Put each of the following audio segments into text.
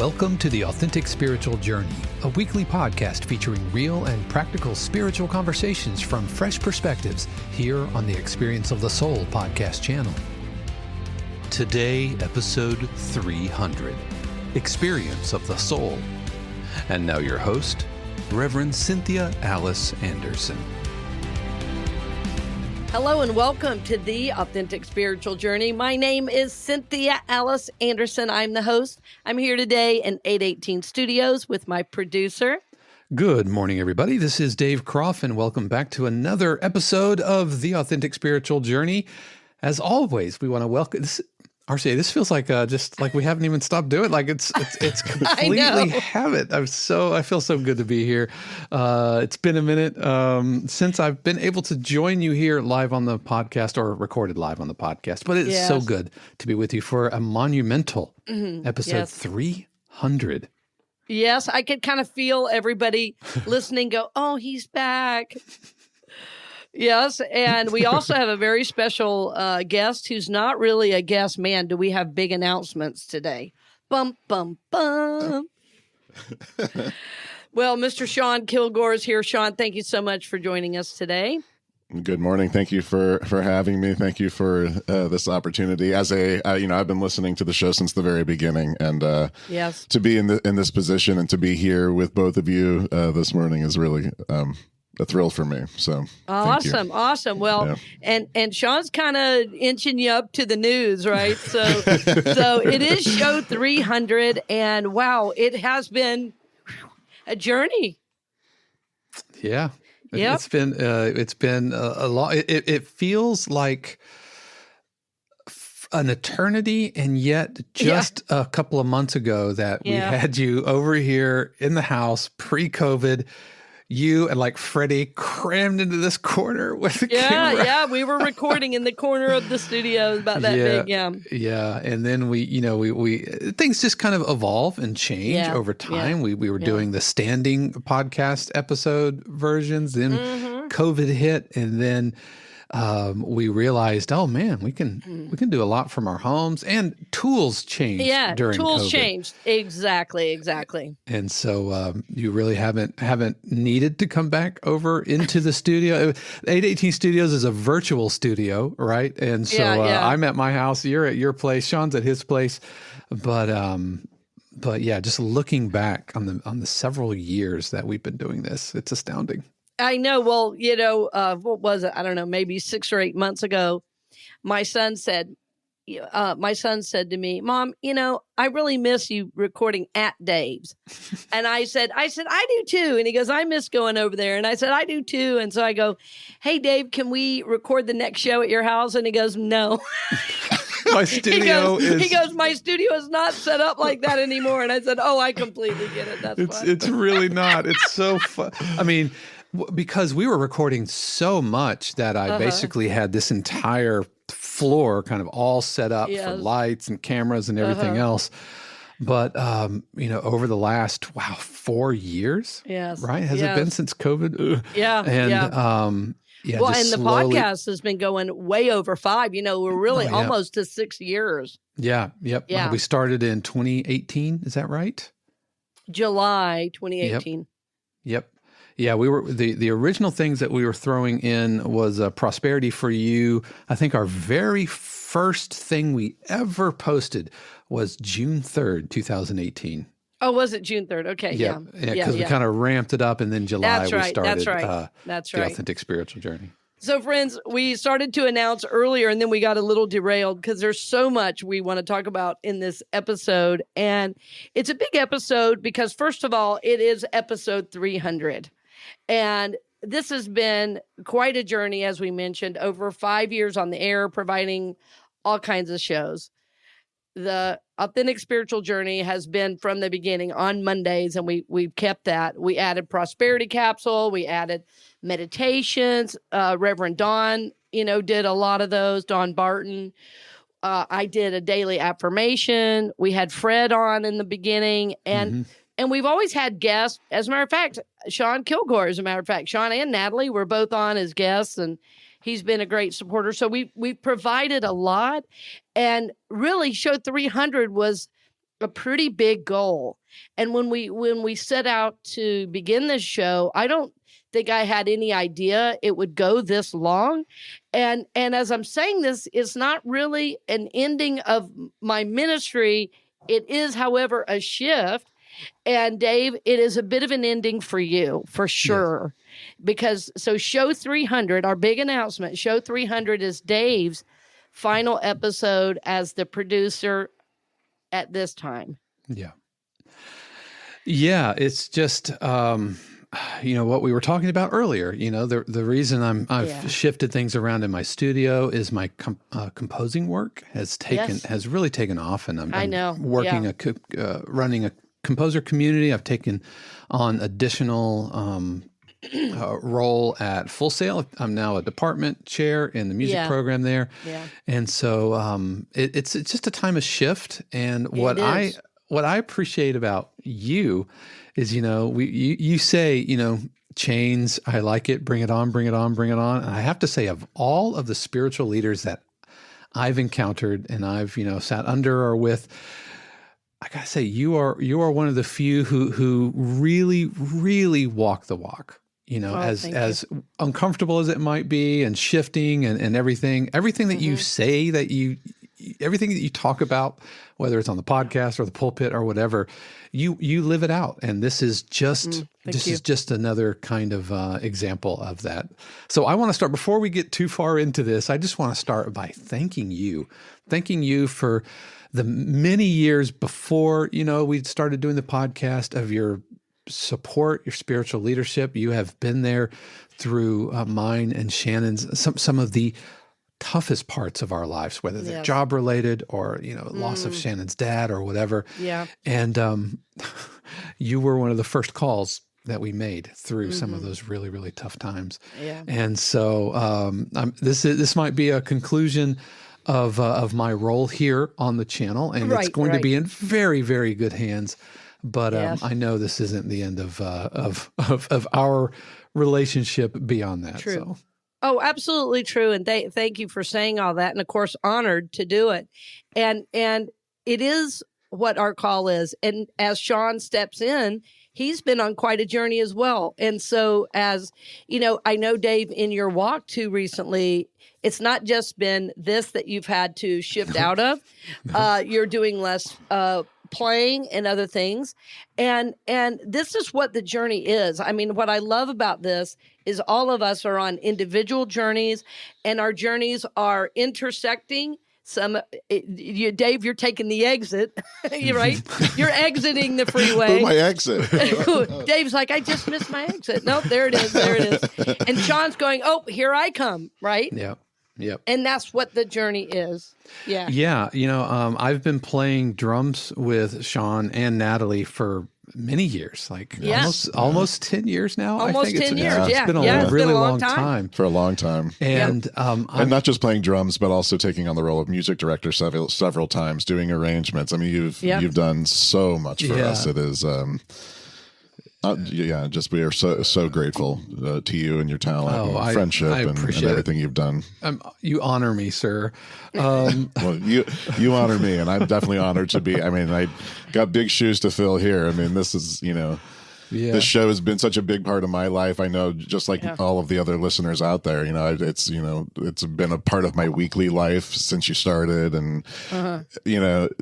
Welcome to the Authentic Spiritual Journey, a weekly podcast featuring real and practical spiritual conversations from fresh perspectives here on the Experience of the Soul podcast channel. Today, episode 300, Experience of the Soul. And now your host, Reverend Cynthia Alice Anderson. Hello and welcome to the Authentic Spiritual Journey. My name is Cynthia Alice Anderson. I'm the host. I'm here today in 818 Studios with my producer. Good morning, everybody. This is Dave Croft, and welcome back to another episode of the Authentic Spiritual Journey. As always, we want to welcome this. RCA, this feels like just like we haven't even stopped doing it. Like it's completely habit. I feel so good to be here. It's been a minute since I've been able to join you here live on the podcast or recorded live on the podcast. But it's so good to be with you for a monumental episode 300. Yes, I could kind of feel everybody listening go, "Oh, he's back." Yes, and we also have a very special guest who's not really a guest. Man, do we have big announcements today. Bum, bum, bum. Well, Mr. Sean Kilgore is here. Sean, thank you so much for joining us today. Good morning. Thank you for having me. Thank you for this opportunity. As I've been listening to the show since the very beginning, and to be in this position and to be here with both of you this morning is really a thrill for me. So awesome. Well, and Sean's kind of inching you up to the news, right? So it is show 300, and wow, it has been a journey. Yeah. Yep. It's been a lot. It feels like an eternity, and yet just a couple of months ago that we had you over here in the house pre-COVID. You and like Freddie crammed into this corner with the camera. Yeah, we were recording in the corner of the studio, about that big. Yeah, and then we things just kind of evolve and change over time. We were doing the standing podcast episode versions, then COVID hit, and then we realized, oh man, we can do a lot from our homes, and tools changed during tools COVID. Changed. Exactly. And so you really haven't needed to come back over into the studio. 818 Studios is a virtual studio, right? And so I'm at my house, you're at your place, Sean's at his place, but yeah, just looking back on the several years that we've been doing this, it's astounding. I know. Well, what was it? I don't know, maybe 6 or 8 months ago, my son said to me, "Mom, I really miss you recording at Dave's." And I said, I do too. And he goes, "I miss going over there." And I said, "I do too." And so I go, "Hey, Dave, can we record the next show at your house?" And he goes, "No." My studio he goes, "My studio is not set up like that anymore." And I said, "Oh, I completely get it. That's fine." It's really not. It's so fun. I mean, because we were recording so much that I basically had this entire floor kind of all set up for lights and cameras and everything else. But, over the last, 4 years, right? Has it been since COVID? And, well, and the podcast has been going way over 5. We're really almost to 6 years. Yeah. Yep. We started in 2018. Is that right? July 2018. Yep. Yeah, we were the original things that we were throwing in was Prosperity for You. I think our very first thing we ever posted was June 3rd, 2018. Oh, was it June 3rd? Okay, yeah. Because we kind of ramped it up, and then July we started the Authentic Spiritual Journey. So, friends, we started to announce earlier, and then we got a little derailed because there's so much we want to talk about in this episode. And it's a big episode because, first of all, it is episode 300. And this has been quite a journey, as we mentioned, over 5 years on the air, providing all kinds of shows. The Authentic Spiritual Journey has been from the beginning on Mondays, and we've kept that. We added Prosperity Capsule. We added meditations. Reverend Dawn, did a lot of those. Dawn Barton. I did a daily affirmation. We had Fred on in the beginning, and we've always had guests. As a matter of fact, Sean Kilgore, Sean and Natalie were both on as guests, and he's been a great supporter. So we provided a lot, and really show 300 was a pretty big goal. And when we set out to begin this show, I don't think I had any idea it would go this long. And as I'm saying this, it's not really an ending of my ministry. It is, however, a shift. And Dave, it is a bit of an ending for you, for sure. Yes. Because so show 300, our big announcement, show 300 is Dave's final episode as the producer at this time. Yeah. Yeah. It's just, what we were talking about earlier, the reason I've shifted things around in my studio is my composing work has really taken off, and I'm working running a composer community. I've taken on additional role at Full Sail. I'm now a department chair in the music program there. Yeah. And so it's just a time of shift. And what I appreciate about you is, you say, chains, I like it, bring it on, bring it on, bring it on. And I have to say, of all of the spiritual leaders that I've encountered and I've, sat under or with, I gotta say, you are one of the few who really, really walk the walk. As uncomfortable as it might be, and shifting and everything that you say, everything that you talk about, whether it's on the podcast or the pulpit or whatever, you live it out. And this is just another kind of example of that. So I want to start, before we get too far into this, I just want to start by thanking you for the many years before, we started doing the podcast, of your support, your spiritual leadership. You have been there through mine and Shannon's, some of the toughest parts of our lives, whether they're job related or, loss of Shannon's dad or whatever. Yeah. And you were one of the first calls that we made through some of those really, really tough times. Yeah. And so this might be a conclusion of my role here on the channel, and it's going to be in very, very good hands. But I know this isn't the end of our relationship beyond that. True. So. Oh, absolutely true. And thank you for saying all that. And of course, honored to do it. And it is what our call is. And as Sean steps in, he's been on quite a journey as well. And so as, I know, Dave, in your walk too recently, it's not just been this that you've had to shift out of. You're doing less playing and other things. And this is what the journey is. I mean, what I love about this is all of us are on individual journeys, and our journeys are intersecting. Dave, you're taking the exit. You're right. You're exiting the freeway. My exit. Dave's like, I just missed my exit. Nope, there it is. There it is. And Sean's going, oh, here I come. Right. Yeah. Yep. And that's what the journey is. Yeah. Yeah. I've been playing drums with Sean and Natalie for many years, almost 10 years now. Almost I think 10 years. It's been a really long time. For a long time. And, and not just playing drums, but also taking on the role of music director several times, doing arrangements. I mean, you've done so much for us. It is, just we are so grateful to you and your talent, and friendship, and everything you've done. You honor me, sir. Well, you honor me, and I'm definitely honored to be. I mean, I got big shoes to fill here. I mean, this is this show has been such a big part of my life. I know, just like all of the other listeners out there, it's been a part of my weekly life since you started. And,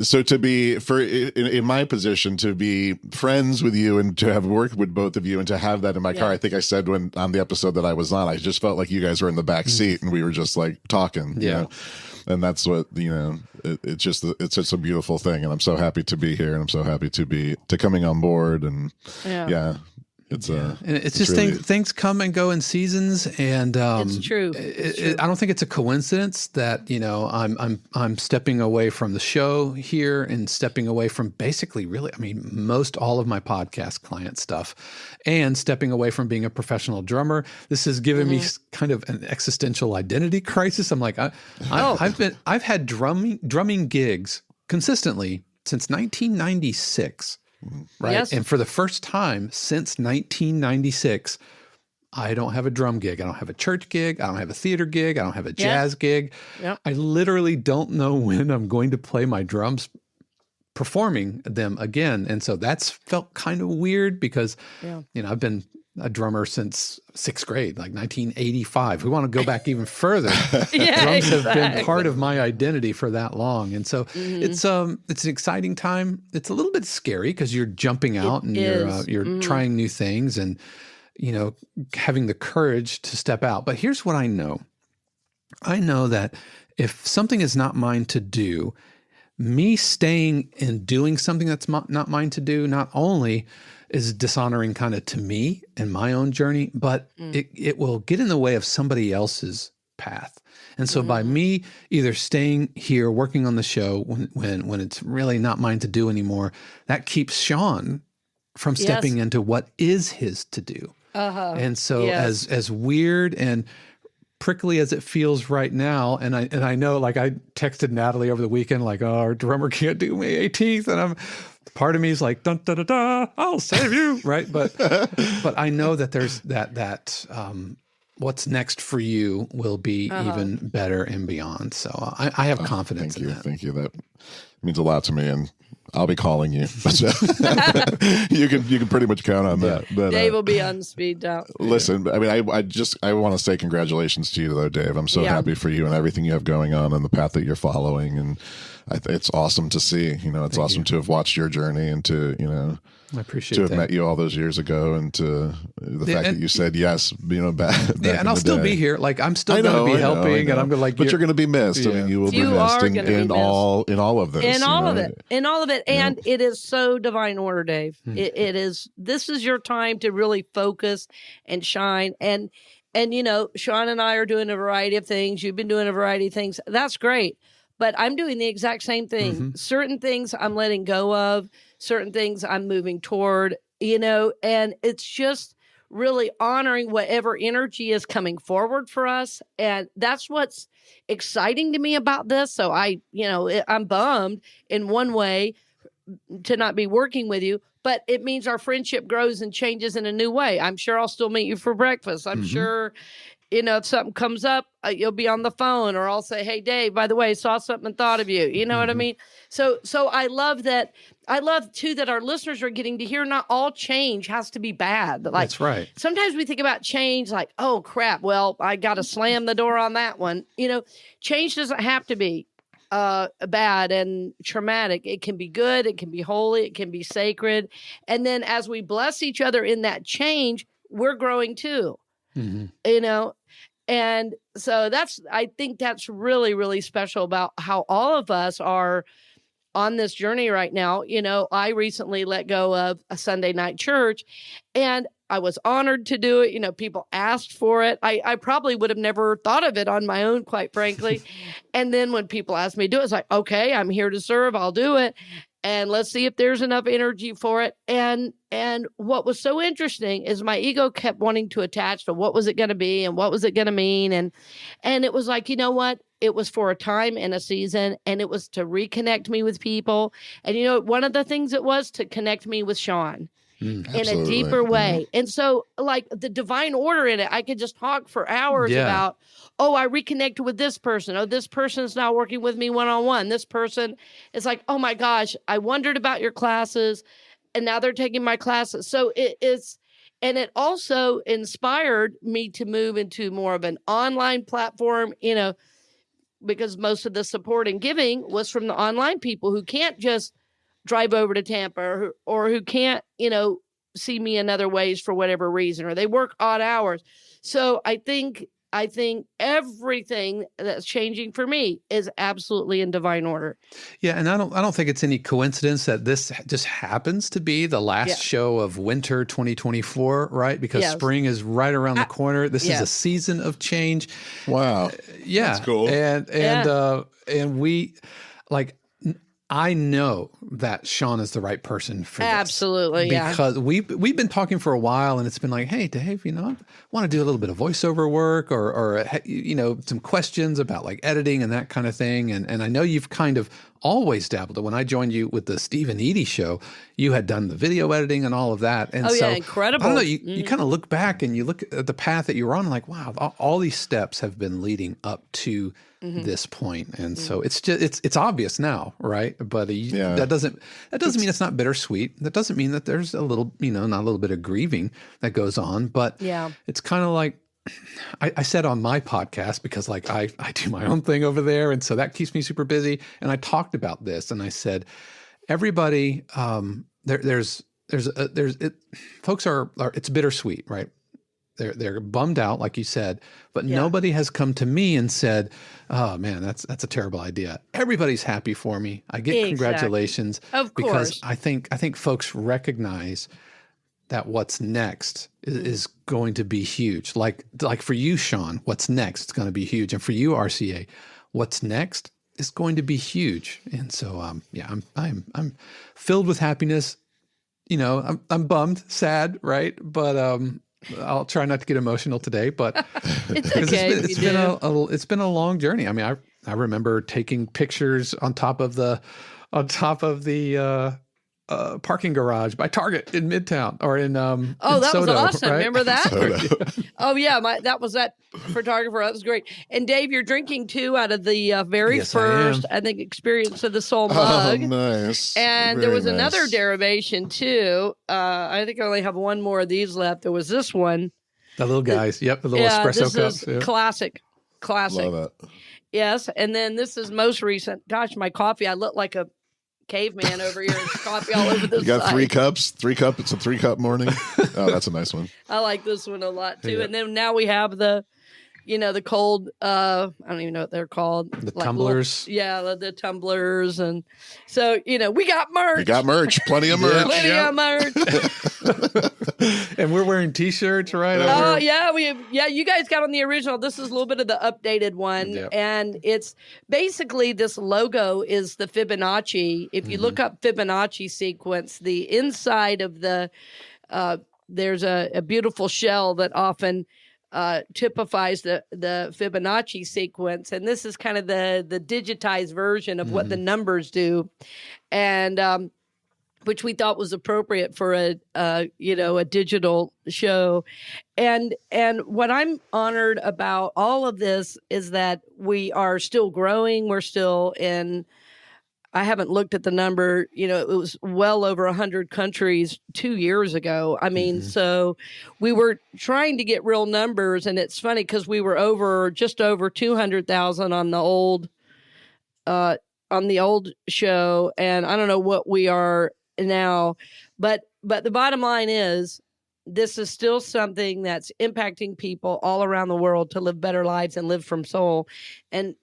so to be in my position, to be friends with you and to have worked with both of you and to have that in my car, I think I said on the episode that I was on, I just felt like you guys were in the back seat and we were just like talking, you know? And that's what, it's just a beautiful thing. And I'm so happy to be here, and I'm so happy to coming on board. And it's just really, things come and go in seasons, and it's true. I don't think it's a coincidence that I'm stepping away from the show here and stepping away from basically most all of my podcast client stuff, and stepping away from being a professional drummer. This has given me kind of an existential identity crisis. I'm like, I've had drumming gigs consistently since 1996. Right. Yes. And for the first time since 1996, I don't have a drum gig. I don't have a church gig. I don't have a theater gig. I don't have a jazz gig. Yep. I literally don't know when I'm going to play my drums performing them again. And so that's felt kind of weird because, I've been a drummer since 6th grade, like 1985. We want to go back even further. Drums have been part of my identity for that long. And so it's an exciting time. It's a little bit scary because you're jumping out and you're trying new things and, having the courage to step out. But here's what I know. I know that if something is not mine to do, me staying and doing something that's not mine to do, not only is dishonoring kind of to me and my own journey, but it will get in the way of somebody else's path. And so by me either staying here working on the show when it's really not mine to do anymore, that keeps Sean from stepping into what is his to do. And so as weird and prickly as it feels right now, and I know, like, I texted Natalie over the weekend, like, oh, our drummer can't do May 18th, and part of me is like, dun, da, da, da, I'll save you, right? But I know that there's that what's next for you will be even better and beyond. So I have confidence in that. Thank you. That means a lot to me, and I'll be calling you. You can pretty much count on that. But, Dave will be on speed dial. Listen, I mean, I want to say congratulations to you, though, Dave. I'm so happy for you and everything you have going on and the path that you're following. And it's awesome to see. It's awesome to have watched your journey and to I appreciate to have met you all those years ago, and to the fact that you said yes, back and I'll still be here. Like, I'm still going to be helping, and I'm going to but you're going to be missed. I mean, you will be missed in all of this, in all of it, and it is so divine order, Dave. It is. This is your time to really focus and shine, and Sean and I are doing a variety of things. You've been doing a variety of things. That's great. But I'm doing the exact same thing. Certain things I'm letting go of, certain things I'm moving toward, and it's just really honoring whatever energy is coming forward for us. And that's what's exciting to me about this. So I'm bummed in one way to not be working with you, but it means our friendship grows and changes in a new way. I'm sure I'll still meet you for breakfast. I'm sure, if something comes up, you'll be on the phone, or I'll say, hey, Dave, by the way, saw something and thought of you. You know what I mean? So I love that. I love, too, that our listeners are getting to hear not all change has to be bad. Like, that's right. Sometimes we think about change like, oh, crap, well, I got to slam the door on that one. Change doesn't have to be bad and traumatic. It can be good. It can be holy. It can be sacred. And then as we bless each other in that change, we're growing, too. And so I think that's really, really special about how all of us are on this journey right now. I recently let go of a Sunday night church, and I was honored to do it. People asked for it. I probably would have never thought of it on my own, quite frankly. And then when people asked me to do it, it's like, okay, I'm here to serve. I'll do it. And let's see if there's enough energy for it. And what was so interesting is my ego kept wanting to attach to what was it going to be and what was it going to mean. And it was like, you know what? It was for a time and a season, and it was to reconnect me with people. And, one of the things it was to connect me with Sean in a deeper way. And so, like, the divine order in it, I could just talk for hours about, oh, I reconnected with this person. Oh, this person is now working with me one-on-one. This person is like, oh my gosh, I wondered about your classes, and now they're taking my classes. So and it also inspired me to move into more of an online platform, because most of the support and giving was from the online people who can't just drive over to Tampa or who can't, see me in other ways for whatever reason, or they work odd hours. So I think everything that's changing for me is absolutely in divine order. Yeah, and I don't think it's any coincidence that this just happens to be the last show of winter 2024, right? Because spring is right around the corner. This is a season of change. Wow. That's cool. And we, like, I know that Sean is the right person for this. Absolutely, because we've been talking for a while, and it's been like, hey, Dave, I want to do a little bit of voiceover work or some questions about like editing and that kind of thing. And I know you've kind of always dabbled. When I joined you with the Steve and Edie show, you had done the video editing and all of that. And incredible. I don't know, you kind of look back and you look at the path that you were on, like, wow, all these steps have been leading up to this point. And so it's just, it's obvious now, right? But that doesn't mean it's not bittersweet. That doesn't mean that there's a little, not a little bit of grieving that goes on, but it's kind of like, I said on my podcast, because like I do my own thing over there. And so that keeps me super busy. And I talked about this and I said, everybody, folks are, it's bittersweet, right? They're bummed out, like you said, but nobody has come to me and said, "Oh man, that's a terrible idea." Everybody's happy for me. I get congratulations, of course, because I think folks recognize that what's next is going to be huge. Like for you, Sean, what's next? It's going to be huge, and for you, RCA, what's next is going to be huge. And so, I'm filled with happiness. I'm bummed, sad, right? But I'll try not to get emotional today, but it's okay. It's been a long journey. I mean, I remember taking pictures on top of the parking garage by Target in Midtown or in that in was Soto, awesome. Right? Remember that? Oh yeah, that was that photographer. That was great. And Dave, you're drinking too out of the very first, I think, experience of the Soul mug. Oh, nice. And there was another derivation too. I think I only have one more of these left. There was this one. The little guys. Yep, the little espresso cups. This is classic. Love it. Yes, and then this is most recent. Gosh, my coffee. I look like a caveman over here. There's coffee all over this. You got 3 cups? 3 cup. It's a 3-cup morning. Oh, that's a nice one. I like this one a lot too. Yeah. And then now we have the cold, I don't even know what they're called. The tumblers. The tumblers. And so, we got merch. We got merch. Plenty of merch. Plenty of merch. And we're wearing t-shirts, right? Oh, yeah. You guys got on the original. This is a little bit of the updated one. Yep. And it's basically this logo is the Fibonacci. If you look up Fibonacci sequence, the inside of the, there's a beautiful shell that often typifies the Fibonacci sequence, and this is kind of the digitized version of what the numbers do, and which we thought was appropriate for a digital show, and what I'm honored about all of this is that we are still growing. We're still in. I haven't looked at the number, it was well over 100 countries 2 years ago. I mean, so we were trying to get real numbers, and it's funny because we were just over 200,000 on the old show, and I don't know what we are now, but the bottom line is this is still something that's impacting people all around the world to live better lives and live from soul, and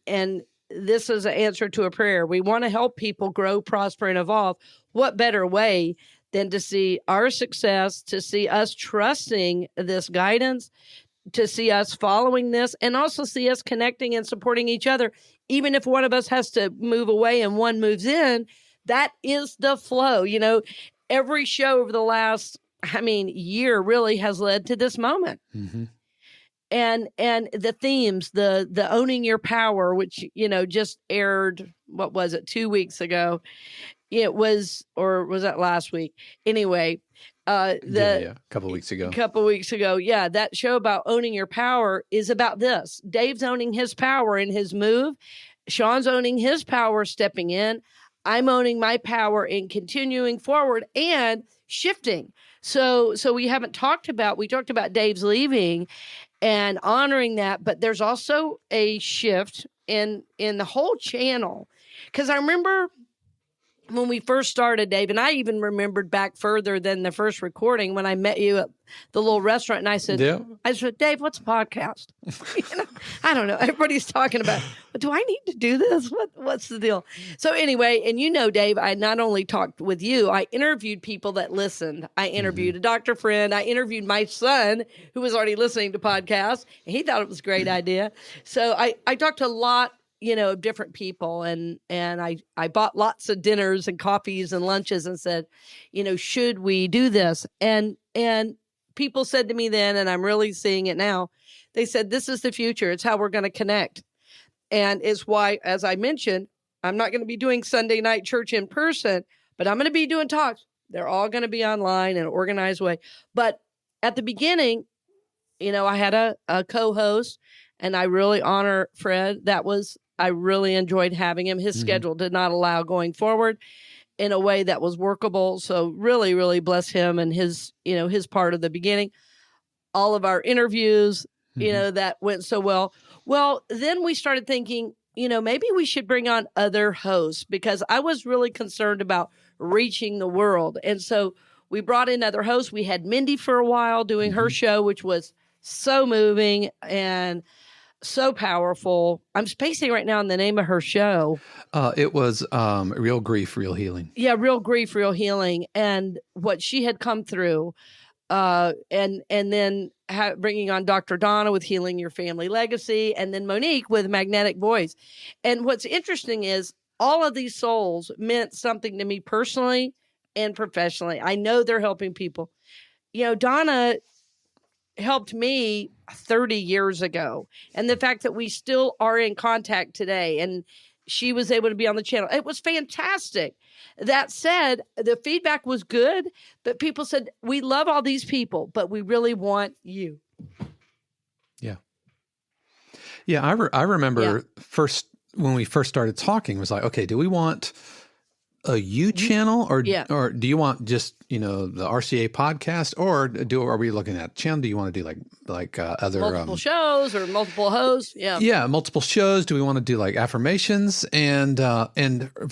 this is an answer to a prayer. We want to help people grow, prosper, and evolve. What better way than to see our success, to see us trusting this guidance, to see us following this, and also see us connecting and supporting each other. Even if one of us has to move away and one moves in, that is the flow. Every show over the last, year really has led to this moment. Mm-hmm. And the themes, the owning your power, which, just aired, what was it, 2 weeks ago? It was, or was that last week? Anyway, a couple weeks ago. Yeah, that show about owning your power is about this. Dave's owning his power in his move. Sean's owning his power stepping in. I'm owning my power in continuing forward and shifting. So we talked about Dave's leaving and honoring that, but there's also a shift in the whole channel. Because I remember when we first started, Dave, and I even remembered back further than the first recording when I met you at the little restaurant, and I said, Dave, what's a podcast? I don't know. Everybody's talking about, do I need to do this? What's the deal? So anyway, and Dave, I not only talked with you, I interviewed people that listened. I interviewed a doctor friend. I interviewed my son, who was already listening to podcasts, and he thought it was a great idea. So I talked to a lot different people, and I bought lots of dinners and coffees and lunches and said, should we do this? And people said to me then, and I'm really seeing it now, they said, this is the future. It's how we're going to connect. And it's why, as I mentioned, I'm not going to be doing Sunday night church in person, but I'm going to be doing talks. They're all going to be online in an organized way. But at the beginning, I had a co-host, and I really honor Fred. That was I really enjoyed having him. His schedule did not allow going forward in a way that was workable. So really, really bless him and his part of the beginning. All of our interviews, that went so well. Well, then we started thinking, maybe we should bring on other hosts, because I was really concerned about reaching the world. And so we brought in other hosts. We had Mindy for a while doing her show, which was so moving and so powerful. I'm spacing right now on the name of her show. It was Real Grief, Real Healing. Yeah, Real Grief, Real Healing, and what she had come through. And then bringing on Dr. Donna with Healing Your Family Legacy, and then Monique with Magnetic Voice. And what's interesting is all of these souls meant something to me personally and professionally. I know they're helping people. Donna helped me 30 years ago. And the fact that we still are in contact today, and she was able to be on the channel, it was fantastic. That said, the feedback was good, but people said, we love all these people, but we really want you. Yeah. Yeah. I remember when we first started talking, it was like, okay, do we want a you channel or do you want just, the RCA podcast, or are we looking at channel? Do you want to do like other multiple shows or multiple hosts? Yeah. Yeah. Multiple shows. Do we want to do like affirmations? And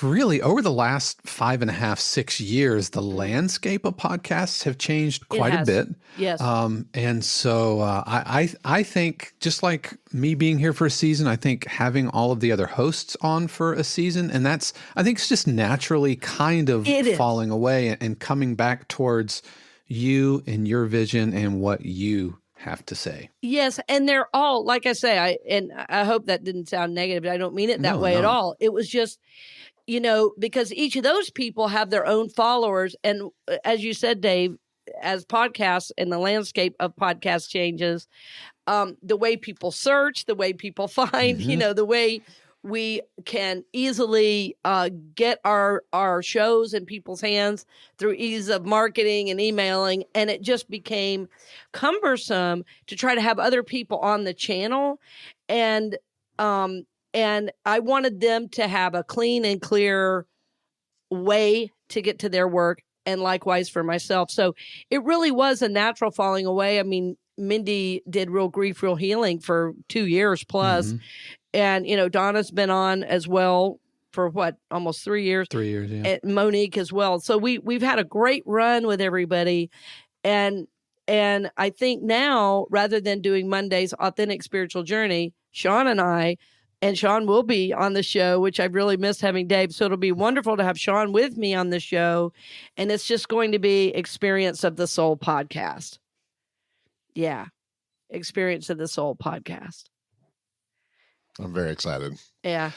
really over the last 5.5, 6 years, the landscape of podcasts have changed quite a bit. Yes. And so I think, just like me being here for a season, I think having all of the other hosts on for a season, and I think it's just naturally kind of falling away and coming back towards you and your vision and what you have to say. Yes. And they're all, like I say, I hope that didn't sound negative, but I don't mean it that way at all. It was just, because each of those people have their own followers. And as you said, Dave, as podcasts and the landscape of podcast changes, the way people search, the way people find, the way we can easily get our shows in people's hands through ease of marketing and emailing. And it just became cumbersome to try to have other people on the channel. And I wanted them to have a clean and clear way to get to their work, and likewise for myself. So it really was a natural falling away. I mean, Mindy did Real Grief, Real Healing for 2 years plus. And, Donna's been on as well for almost 3 years? 3 years, yeah. And Monique as well. So we've had a great run with everybody. And I think now, rather than doing Monday's Authentic Spiritual Journey, Sean will be on the show, which I've really missed having Dave. So it'll be wonderful to have Sean with me on the show. And it's just going to be Experience of the Soul podcast. Yeah. Experience of the Soul podcast. I'm very excited. Yeah.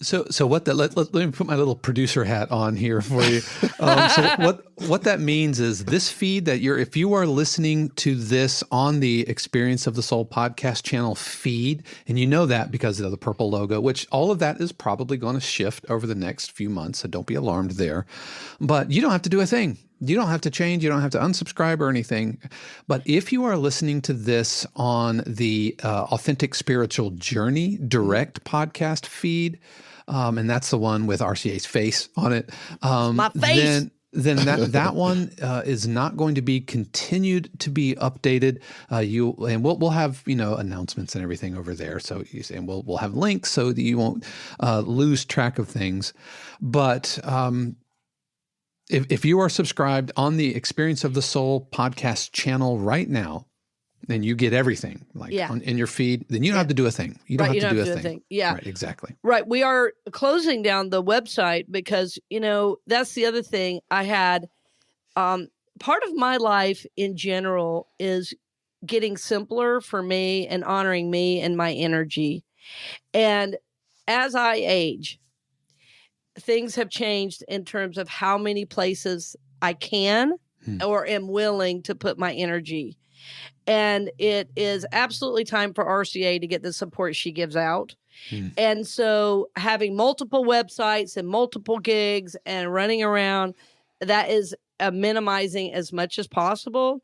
So let me put my little producer hat on here for you. So what that means is this feed that if you are listening to this on the Experience of the Soul podcast channel feed, and you know that because of the purple logo, which all of that is probably going to shift over the next few months. So don't be alarmed there, but you don't have to do a thing. You don't have to change. You don't have to unsubscribe or anything. But if you are listening to this on the Authentic Spiritual Journey direct podcast feed, and that's the one with RCA's face on it. My face. Then that one is not going to be continued to be updated. We'll have announcements and everything over there. So we'll have links so that you won't lose track of things. But if you are subscribed on the Experience of the Soul podcast channel right now, then you get everything in your feed. Then you don't have to do a thing. You don't have to do a thing. Yeah, right, exactly. Right. We are closing down the website because, that's the other thing I had. Part of my life in general is getting simpler for me and honoring me and my energy. And as I age, things have changed in terms of how many places I can or am willing to put my energy. And it is absolutely time for RCA to get the support she gives out. And so having multiple websites and multiple gigs and running around, that is minimizing as much as possible.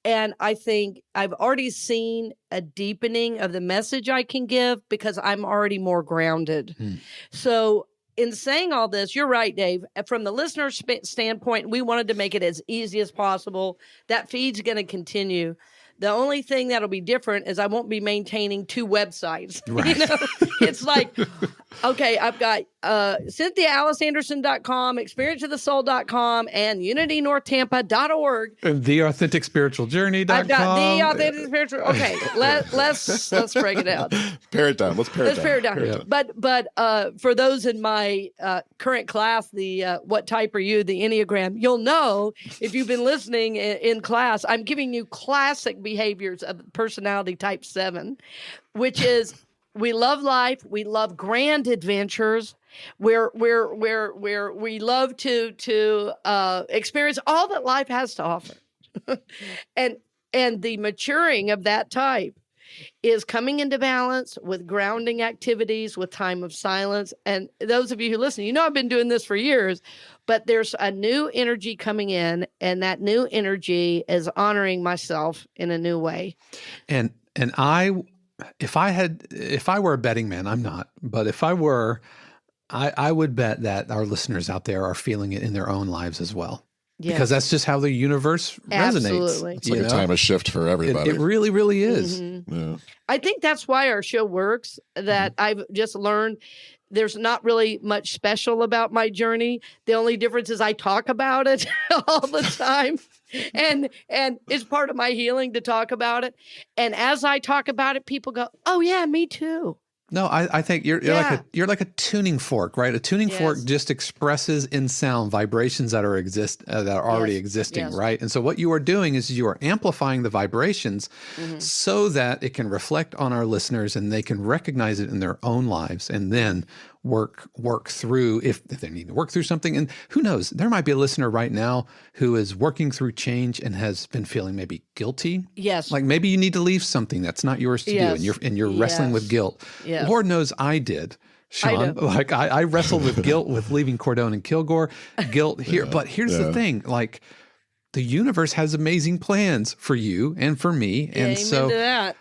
And I think I've already seen a deepening of the message I can give because I'm already more grounded. So in saying all this, you're right, Dave. From the listener standpoint, we wanted to make it as easy as possible. That feed's going to continue. The only thing that'll be different is I won't be maintaining 2 websites. Right. It's like, okay, I've got CynthiaAliceAnderson.com, experienceofthesoul.com, and unitynorthtampa.org. And theauthenticspiritualjourney.com. I've got the authentic spiritual. Okay, let's break it out. Pare it down. Let's pare it down. Yeah. But for those in my current class, the what type are you, the Enneagram, you'll know if you've been listening in class, I'm giving you classic behaviors of personality type 7, which is we love life, we love grand adventures, we love to experience all that life has to offer. and the maturing of that type is coming into balance with grounding activities, with time of silence. And those of you who listen, you know I've been doing this for years, but there's a new energy coming in, and that new energy is honoring myself in a new way. And if I were a betting man, I'm not, but if I were, I would bet that our listeners out there are feeling it in their own lives as well. Yes. Because that's just how the universe resonates. It's like a time of shift for everybody. It really, really is. Mm-hmm. Yeah. I think that's why our show works, that I've just learned there's not really much special about my journey. The only difference is I talk about it all the time. And it's part of my healing to talk about it. And as I talk about it, people go, "Oh yeah, me too." No, I think you're like a tuning fork, right? A tuning fork just expresses in sound vibrations that are already existing, right? And so what you are doing is you are amplifying the vibrations so that it can reflect on our listeners and they can recognize it in their own lives, and then work through if they need to work through something. And who knows, there might be a listener right now who is working through change and has been feeling maybe guilty. Yes. Like maybe you need to leave something that's not yours to do, and you're wrestling with guilt. Yes. Lord knows I did, Sean. Like I wrestled with guilt with leaving Cordone and Kilgore. Guilt here. But here's the thing, like the universe has amazing plans for you and for me. And so to that.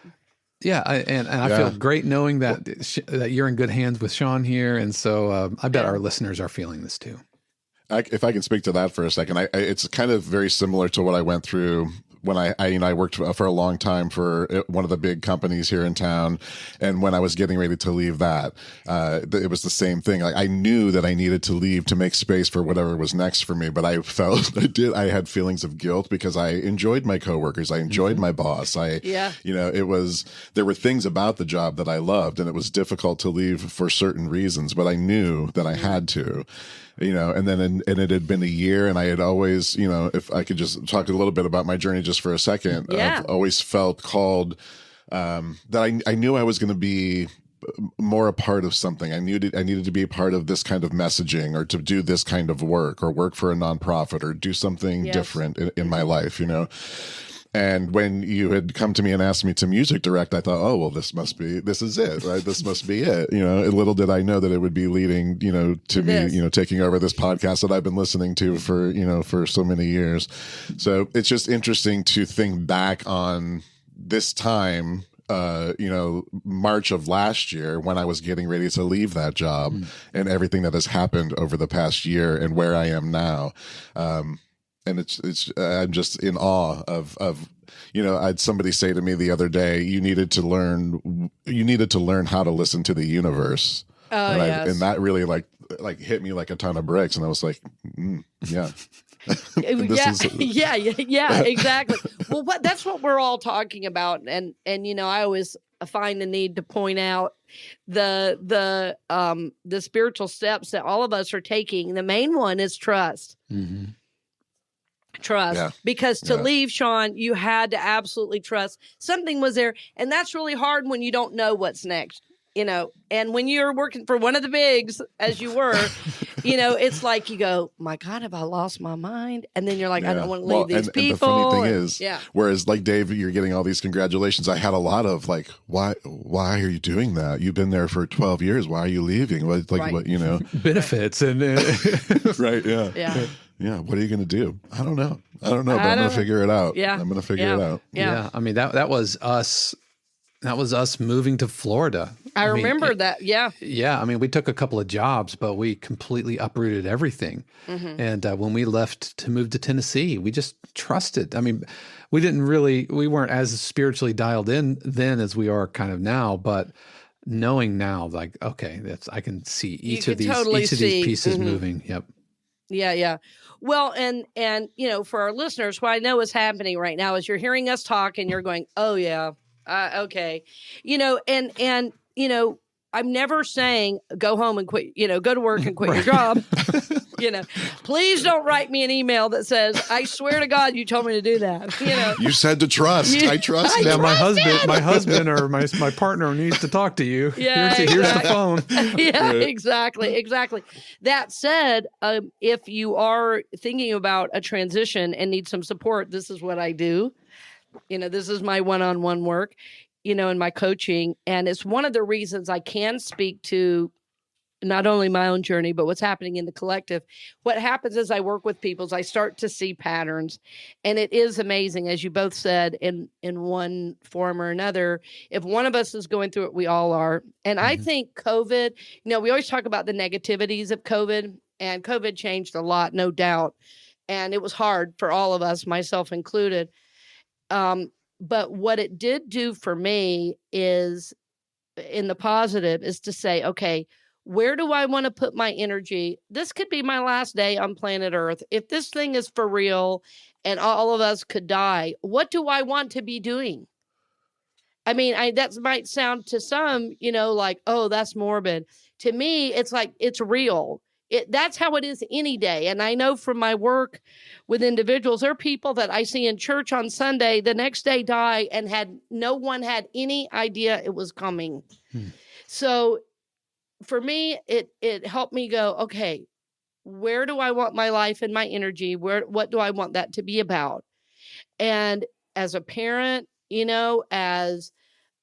Yeah, I feel great knowing that you're in good hands with Sean here, and so I bet our listeners are feeling this too. If I can speak to that for a second, it's kind of very similar to what I went through when I worked for a long time for one of the big companies here in town. And when I was getting ready to leave that, it was the same thing. Like I knew that I needed to leave to make space for whatever was next for me. But I felt I had feelings of guilt because I enjoyed my coworkers. I enjoyed my boss. there were things about the job that I loved, and it was difficult to leave for certain reasons, but I knew that I had to. And then it had been a year, and I had always, if I could just talk a little bit about my journey just for a second, I've always felt called that I knew I was going to be more a part of something. I needed to be a part of this kind of messaging, or to do this kind of work, or work for a nonprofit, or do something different in my life, And when you had come to me and asked me to music direct, I thought, oh, well, this is it, right? This must be it. Little did I know that it would be leading, to me, taking over this podcast that I've been listening to for so many years. So it's just interesting to think back on this time, March of last year, when I was getting ready to leave that job, and everything that has happened over the past year and where I am now. And it's I'm just in awe of I had somebody say to me the other day, you needed to learn how to listen to the universe. Oh, and that really like hit me like a ton of bricks, and I was like, yeah. Exactly. Well, that's what we're all talking about, and I always find the need to point out the spiritual steps that all of us are taking. The main one is trust. Mm-hmm. Trust, because to leave, Sean, you had to absolutely trust something was there. And that's really hard when you don't know what's next, and when you're working for one of the bigs, as you were, It's like you go, my God, have I lost my mind? And then you're like, I don't want to leave these people. And the funny thing is, whereas like Dave, you're getting all these congratulations. I had a lot of like, why are you doing that? You've been there for 12 years. Why are you leaving? What, benefits and right. Yeah. Yeah. What are you going to do? I don't know. But I'm going to figure it out. Yeah. I'm going to figure it out. Yeah. I mean, that was us. That was us moving to Florida. I remember that. Yeah. Yeah. I mean, we took a couple of jobs, but we completely uprooted everything. Mm-hmm. And when we left to move to Tennessee, we just trusted. I mean, we weren't as spiritually dialed in then as we are kind of now, but knowing now, like, okay, I can see each of these pieces mm-hmm. moving. Yep. Yeah. Well, and for our listeners, what I know is happening right now is you're hearing us talk and you're going, oh yeah. Okay. And I'm never saying go home and quit, go to work and quit your job. Please don't write me an email that says, I swear to God, you told me to do that. You said to trust. I trust. Yeah, my husband or my partner needs to talk to you. Yeah, here's the phone. Yeah, right. Exactly. That said, if you are thinking about a transition and need some support, this is what I do. This is my one-on-one work, and my coaching. And it's one of the reasons I can speak to not only my own journey, but what's happening in the collective. What happens as I work with people is I start to see patterns. And it is amazing, as you both said, in one form or another. If one of us is going through it, we all are. And I think COVID, we always talk about the negativities of COVID, and COVID changed a lot, no doubt. And it was hard for all of us, myself included. But what it did do for me is, in the positive, is to say, okay, where do I want to put my energy? This could be my last day on planet Earth. If this thing is for real and all of us could die, what do I want to be doing? I mean, that might sound to some, like, oh, that's morbid. To me, it's like, it's real. That's how it is any day. And I know from my work with individuals, there are people that I see in church on Sunday, the next day die, and no one had any idea it was coming. So for me, it helped me go, okay, where do I want my life and my energy? What do I want that to be about? And as a parent, as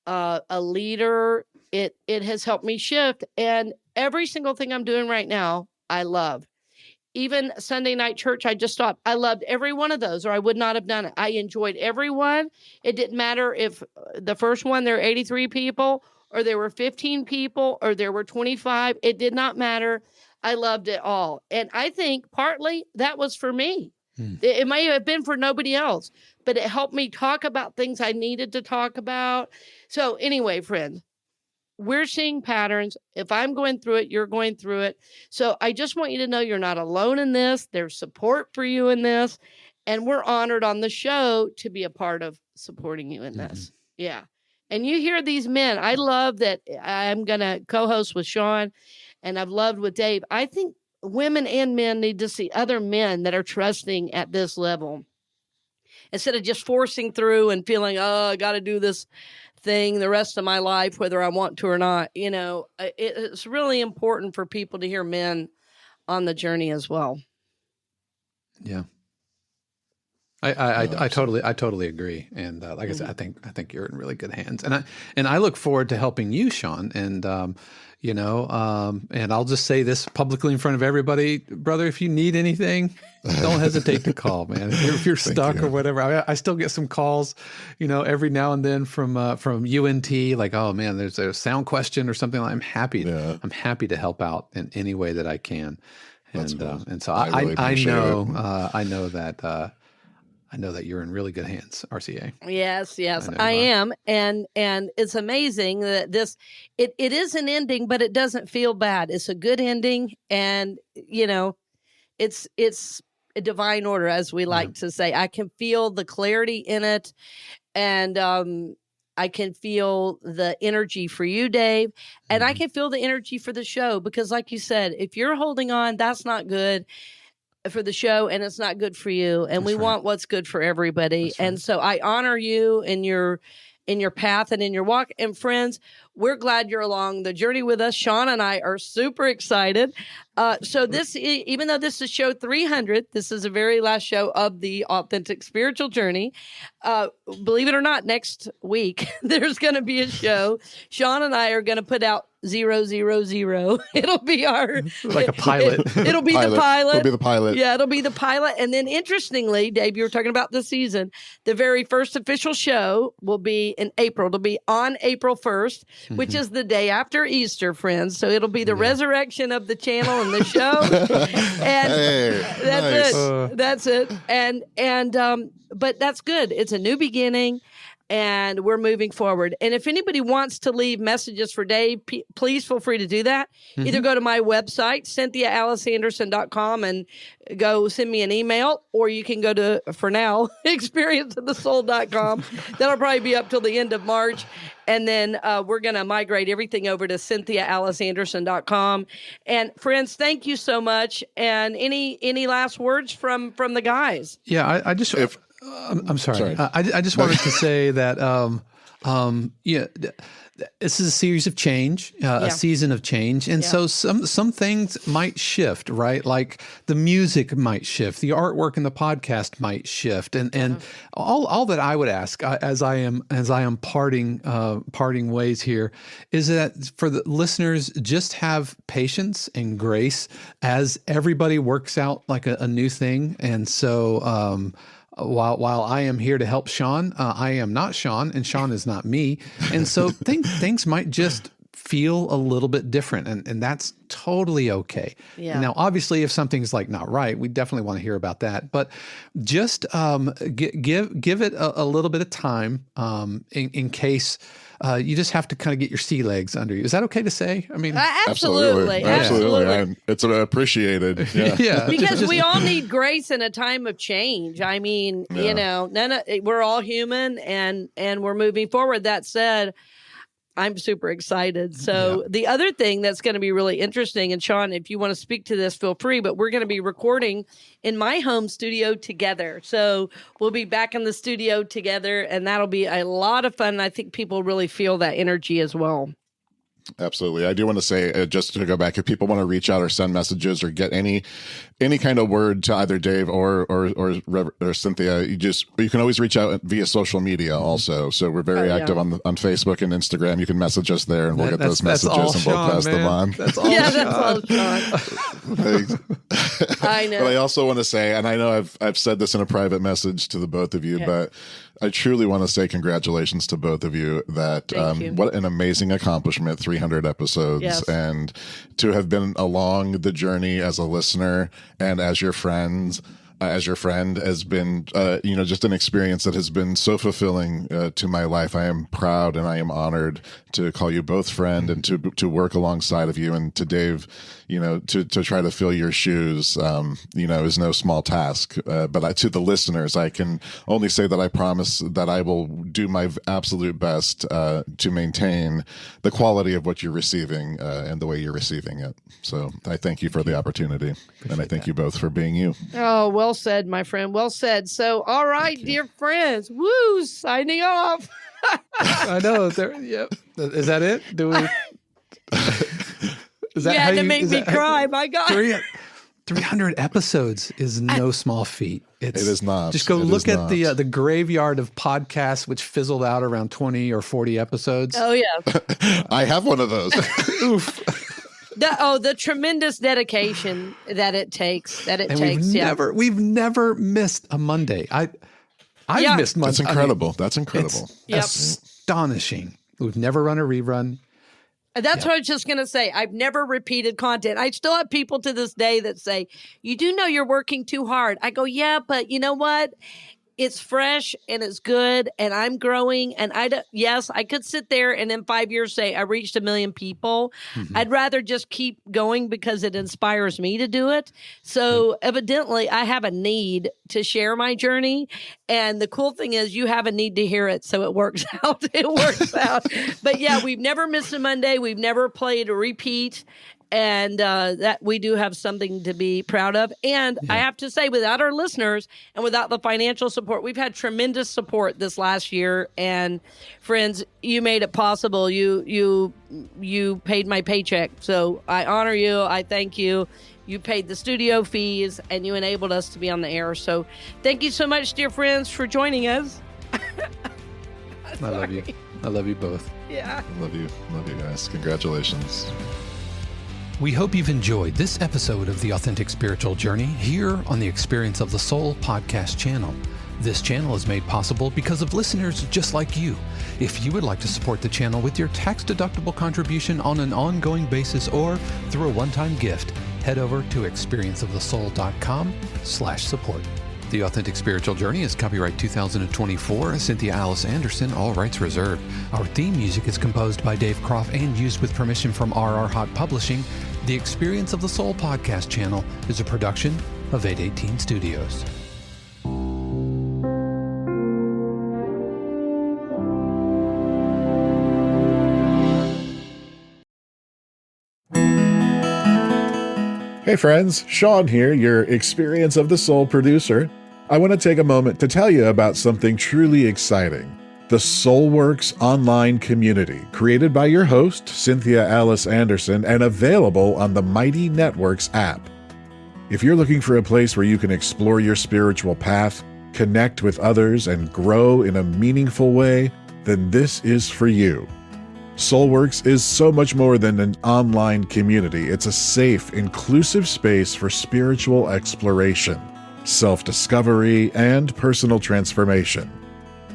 a leader, it has helped me shift. And every single thing I'm doing right now, I love. Even Sunday night church, I just stopped. I loved every one of those, or I would not have done it. I enjoyed every one. It didn't matter if the first one, there were 83 people, or there were 15 people, or there were 25. It did not matter. I loved it all. And I think partly that was for me. It may have been for nobody else, but it helped me talk about things I needed to talk about. So anyway, friends, we're seeing patterns. If I'm going through it, you're going through it. So I just want you to know you're not alone in this. There's support for you in this. And we're honored on the show to be a part of supporting you in this. Yeah. And you hear these men. I love that I'm going to co-host with Sean, and I've loved with Dave. I think women and men need to see other men that are trusting at this level, instead of just forcing through and feeling, oh, I got to do this thing the rest of my life, whether I want to or not. It's really important for people to hear men on the journey as well. Yeah. I totally agree. And like I said, I think you're in really good hands. And I look forward to helping you, Sean. And and I'll just say this publicly in front of everybody, brother, if you need anything, don't hesitate to call, man. If you're stuck or whatever. I still get some calls, every now and then from UNT, like, oh man, there's a sound question or something. I'm happy to help out in any way that I can. And so I know that you're in really good hands, RCA. Yes, I am. And it's amazing that it is an ending, but it doesn't feel bad. It's a good ending. And, it's a divine order, as we like to say. I can feel the clarity in it. And I can feel the energy for you, Dave. And I can feel the energy for the show, because like you said, if you're holding on, that's not good for the show, and it's not good for you. And we want what's good for everybody. And so I honor you in your path and in your walk. And friends, we're glad you're along the journey with us. Sean and I are super excited. So this, even though this is show 300, this is the very last show of the Authentic Spiritual Journey. Believe it or not, next week, there's going to be a show. Sean and I are going to put out 000. It'll be our like a pilot. It'll be the pilot. It'll be the pilot. Yeah, it'll be the pilot. And then interestingly, Dave, you were talking about the season. The very first official show will be in April. It'll be on April 1st, which is the day after Easter, friends. So it'll be the resurrection of the channel and the show. And that's it. That's it. And but that's good. It's a new beginning. And we're moving forward. And if anybody wants to leave messages for Dave, please feel free to do that. Either go to my website, CynthiaAliceAnderson.com, and go send me an email, or you can go to, for now, experienceofthesoul.com. That'll probably be up till the end of March. And then we're going to migrate everything over to CynthiaAliceAnderson.com. And friends, thank you so much. And any last words from the guys? Yeah, I just... I'm sorry. I just wanted to say that, this is a series of change, a season of change. And so some things might shift, right? Like the music might shift, the artwork in the podcast might shift. And all that I would ask as I am parting ways here is that for the listeners, just have patience and grace as everybody works out like a new thing. And so, while I am here to help Sean, I am not Sean, and Sean is not me. And so things might just feel a little bit different, and that's totally okay. Yeah. Now, obviously, if something's like not right, we definitely want to hear about that. But just give it a little bit of time in case you just have to kind of get your sea legs under you. Is that okay to say? I mean, absolutely. It's appreciated. Yeah. Because we all need grace in a time of change. I mean, we're all human, and we're moving forward. That said, I'm super excited. So the other thing that's going to be really interesting, and Sean, if you want to speak to this, feel free, but we're going to be recording in my home studio together. So we'll be back in the studio together, and that'll be a lot of fun. And I think people really feel that energy as well. Absolutely. I do want to say, just to go back, if people want to reach out or send messages or get any kind of word to either Dave or Cynthia, you can always reach out via social media also. So we're very active on Facebook and Instagram. You can message us there, and we'll get those messages and we'll pass them on. That's all that's all Sean. Thanks. I know. But I also want to say, and I know I've said this in a private message to the both of you, but I truly want to say congratulations to both of you. That what an amazing accomplishment, 300 episodes, and to have been along the journey as a listener and as your friends. As your friend has been, just an experience that has been so fulfilling to my life. I am proud and I am honored to call you both friend and to work alongside of you, and to Dave, to try to fill your shoes, is no small task. But to the listeners, I can only say that I promise that I will do my absolute best to maintain the quality of what you're receiving and the way you're receiving it. So I thank you for the opportunity, and I thank you both for being you. Oh, well said, my friend. Well said. So, all right, dear friends. Woo! Signing off. I know. Yep. Is that it? Do we? Is that how you make me cry? My God. 300 episodes is no small feat. It is not. Just go look at the graveyard of podcasts, which fizzled out around 20 or 40 episodes. Oh, yeah. I have one of those. Oof. The tremendous dedication that it takes. We've never missed a Monday. I've missed Monday. That's incredible. That's incredible. It's astonishing. We've never run a rerun. That's what I was just going to say. I've never repeated content. I still have people to this day that say, you do know you're working too hard. I go, yeah, but you know what? It's fresh and it's good and I'm growing. And I could sit there and in 5 years say I reached 1 million people. Mm-hmm. I'd rather just keep going because it inspires me to do it. So evidently I have a need to share my journey. And the cool thing is you have a need to hear it. So it works out. But yeah, we've never missed a Monday. We've never played a repeat. And that we do have something to be proud of. And I have to say, without our listeners and without the financial support, we've had tremendous support this last year. And friends, you made it possible. You paid my paycheck. So I honor you. I thank you. You paid the studio fees and you enabled us to be on the air. So thank you so much, dear friends, for joining us. I love you. I love you both. Yeah. Love you guys. Congratulations. We hope you've enjoyed this episode of The Authentic Spiritual Journey here on the Experience of the Soul podcast channel. This channel is made possible because of listeners just like you. If you would like to support the channel with your tax-deductible contribution on an ongoing basis or through a one-time gift, head over to experienceofthesoul.com/support. The Authentic Spiritual Journey is copyright 2024, Cynthia Alice Anderson, all rights reserved. Our theme music is composed by Dave Croft and used with permission from RR Hot Publishing. The Experience of the Soul podcast channel is a production of 818 Studios. Hey friends, Sean here, your Experience of the Soul producer. I want to take a moment to tell you about something truly exciting. The Soulworks online community, created by your host, Cynthia Alice Anderson, and available on the Mighty Networks app. If you're looking for a place where you can explore your spiritual path, connect with others, and grow in a meaningful way, then this is for you. Soulworks is so much more than an online community. It's a safe, inclusive space for spiritual exploration, self-discovery, and personal transformation.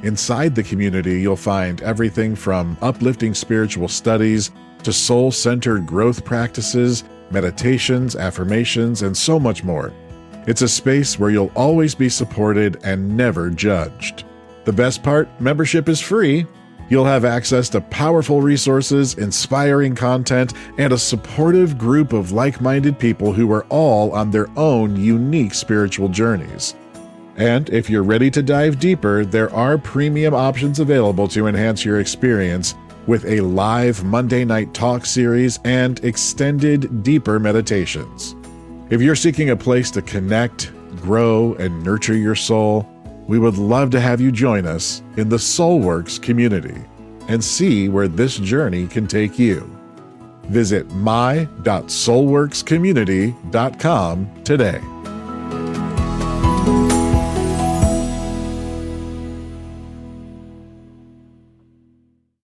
Inside the community, you'll find everything from uplifting spiritual studies to soul-centered growth practices, meditations, affirmations, and so much more. It's a space where you'll always be supported and never judged. The best part, membership is free. You'll have access to powerful resources, inspiring content, and a supportive group of like-minded people who are all on their own unique spiritual journeys. And if you're ready to dive deeper, there are premium options available to enhance your experience with a live Monday night talk series and extended, deeper meditations. If you're seeking a place to connect, grow, and nurture your soul, we would love to have you join us in the Soulworks community and see where this journey can take you. Visit my.soulworkscommunity.com today.